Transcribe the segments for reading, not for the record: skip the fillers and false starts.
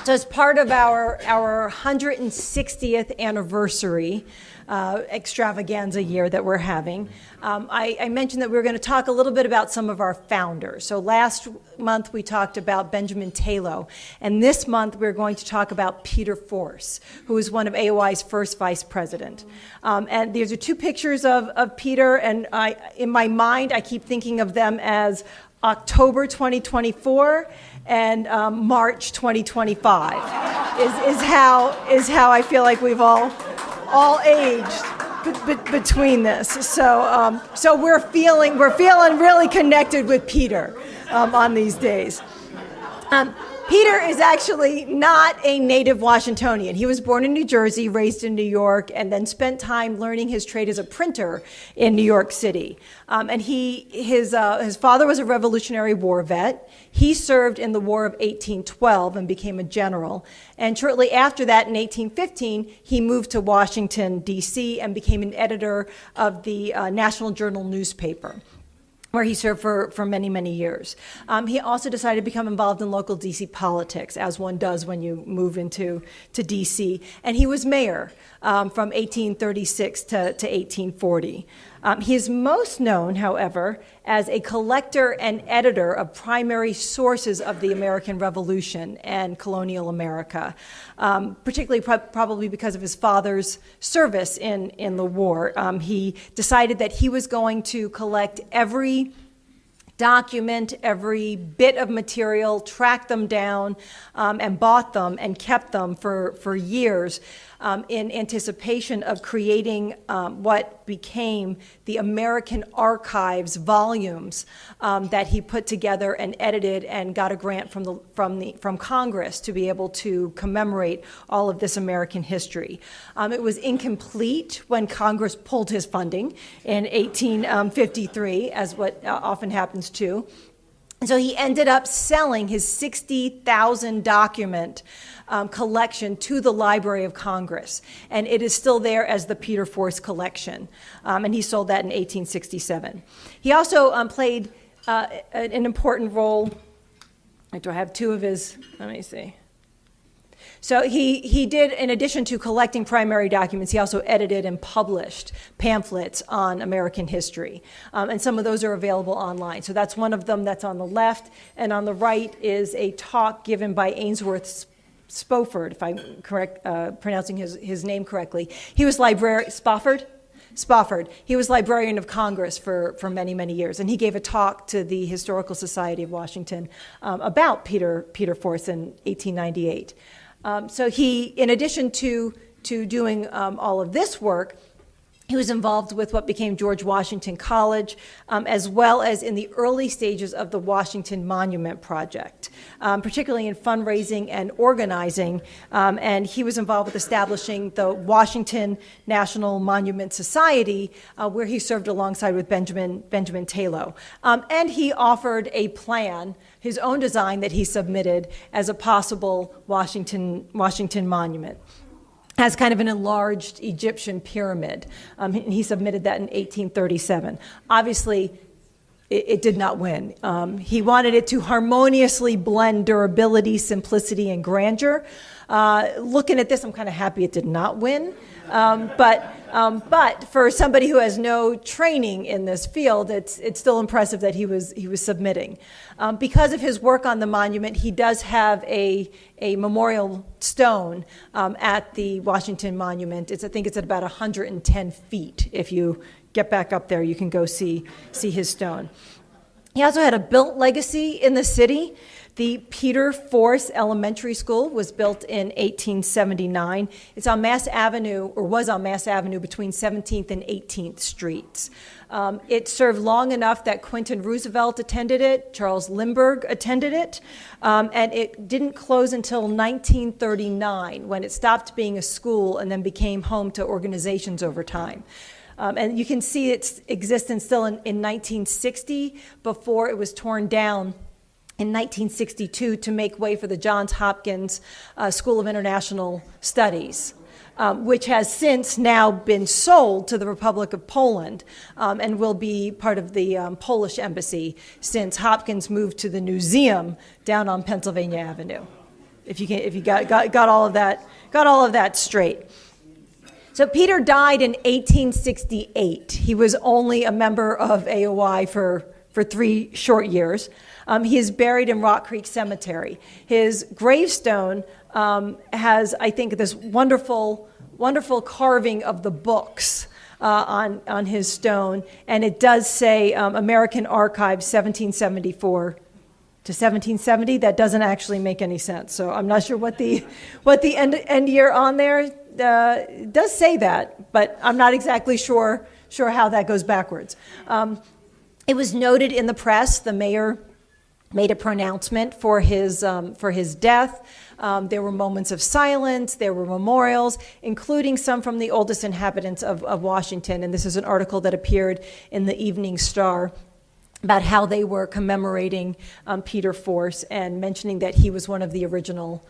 So as part of our 160th anniversary extravaganza year that we're having, I mentioned that we were going to talk a little bit about some of our founders. So last month we talked about Benjamin Taylor, and this month we're going to talk about Peter Force, who was one of AOI's first vice president. And these are two pictures of Peter, and in my mind I keep thinking of them as October 2024 and March 2025 is how I feel like we've all aged between this. So we're feeling really connected with Peter on these days. Peter is actually not a native Washingtonian. He was born in New Jersey, raised in New York, and then spent time learning his trade as a printer in New York City. And his father was a Revolutionary War vet. He served in the War of 1812 and became a general. And shortly after that, in 1815, he moved to Washington, DC, and became an editor of the National Journal newspaper, where he served for many, many years. He also decided to become involved in local DC politics, as one does when you move into DC. And he was mayor from 1836 to 1840. He is most known, however, as a collector and editor of primary sources of the American Revolution and colonial America, particularly probably because of his father's service in the war. He decided that he was going to collect every document, every bit of material, track them down, and bought them and kept them for years in anticipation of creating what became the American Archives volumes that he put together and edited and got a grant from Congress to be able to commemorate all of this American history. It was incomplete when Congress pulled his funding in 1853, as what often happens too. And so he ended up selling his 60,000 document collection to the Library of Congress. And it is still there as the Peter Force collection. And he sold that in 1867. He also played an important role. Do I have two of his? Let me see. So he did, in addition to collecting primary documents, he also edited and published pamphlets on American history. And some of those are available online. So that's one of them that's on the left. And on the right is a talk given by Ainsworth Spofford, if I'm pronouncing his name correctly. He was Spofford. He was Librarian of Congress for many, many years. And he gave a talk to the Historical Society of Washington about Peter Force in 1898. So he, in addition to doing all of this work, he was involved with what became George Washington College, as well as in the early stages of the Washington Monument Project, particularly in fundraising and organizing. And he was involved with establishing the Washington National Monument Society, where he served alongside with Benjamin Taylor. And he offered a plan, his own design, that he submitted as a possible Washington monument, as kind of an enlarged Egyptian pyramid. He submitted that in 1837. Obviously, it did not win. He wanted it to harmoniously blend durability, simplicity, and grandeur. Looking at this, I'm kind of happy it did not win. But for somebody who has no training in this field, it's still impressive that he was submitting. Because of his work on the monument, he does have a memorial stone at the Washington Monument. I think it's at about 110 feet. If you get back up there, you can go see his stone. He also had a built legacy in the city. The Peter Force Elementary School was built in 1879. It's on Mass Avenue, or was on Mass Avenue, between 17th and 18th Streets. It served long enough that Quentin Roosevelt attended it, Charles Lindbergh attended it, and it didn't close until 1939, when it stopped being a school and then became home to organizations over time. And you can see its existence still in 1960, before it was torn down in 1962 to make way for the Johns Hopkins School of International Studies, which has since now been sold to the Republic of Poland and will be part of the Polish embassy, since Hopkins moved to the museum down on Pennsylvania Avenue. if you got all of that straight. So Peter died in 1868. He was only a member of AOI for 3 short years. He is buried in Rock Creek Cemetery. His gravestone has, I think, this wonderful carving of the books on his stone, and it does say American Archives 1774 to 1770. That doesn't actually make any sense. So I'm not sure what the end year on there does say that, but I'm not exactly sure how that goes backwards. It was noted in the press. The mayor made a pronouncement for his death. There were moments of silence. There were memorials, including some from the oldest inhabitants of Washington. And this is an article that appeared in the Evening Star about how they were commemorating Peter Force and mentioning that he was one of the original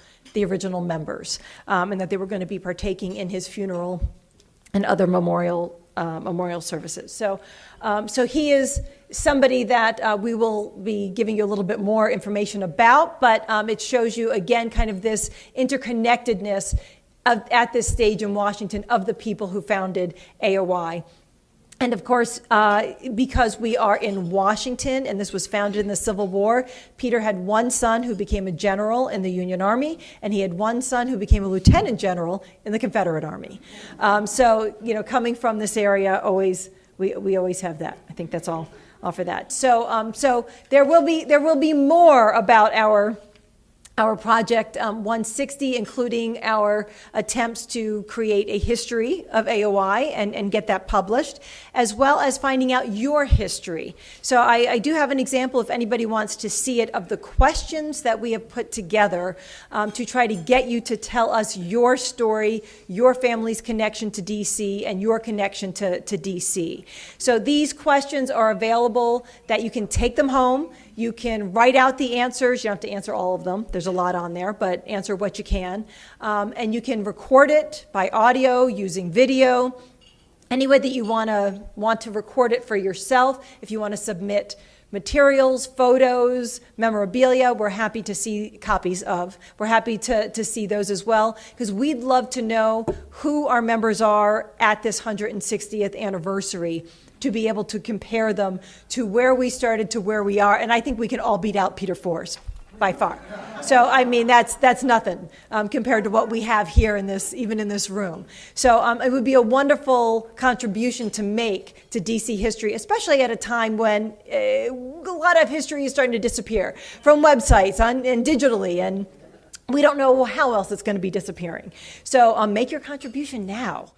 members, and that they were going to be partaking in his funeral and other memorial services. So he is somebody that we will be giving you a little bit more information about, but it shows you, again, kind of this interconnectedness at this stage in Washington of the people who founded AOI. And of course, because we are in Washington, and this was founded in the Civil War, Peter had one son who became a general in the Union Army, and he had one son who became a lieutenant general in the Confederate Army. So, coming from this area, we always have that. I think that's all for that. So there will be more about our Project 160, including our attempts to create a history of AOI and get that published, as well as finding out your history. So I do have an example, if anybody wants to see it, of the questions that we have put together to try to get you to tell us your story, your family's connection to DC, and your connection to DC. So these questions are available that you can take them home. You can write out the answers. You don't have to answer all of them. There's a lot on there, but answer what you can. And you can record it by audio, using video, any way that you want to record it for yourself. If you want to submit materials, photos, memorabilia, we're happy to see copies of. We're happy to see those as well, because we'd love to know who our members are at this 160th anniversary, to be able to compare them to where we started to where we are. And I think we can all beat out Peter Force by far. So, I mean, that's nothing compared to what we have here even in this room. So it would be a wonderful contribution to make to DC history, especially at a time when a lot of history is starting to disappear from websites and digitally, and we don't know how else it's going to be disappearing. So make your contribution now.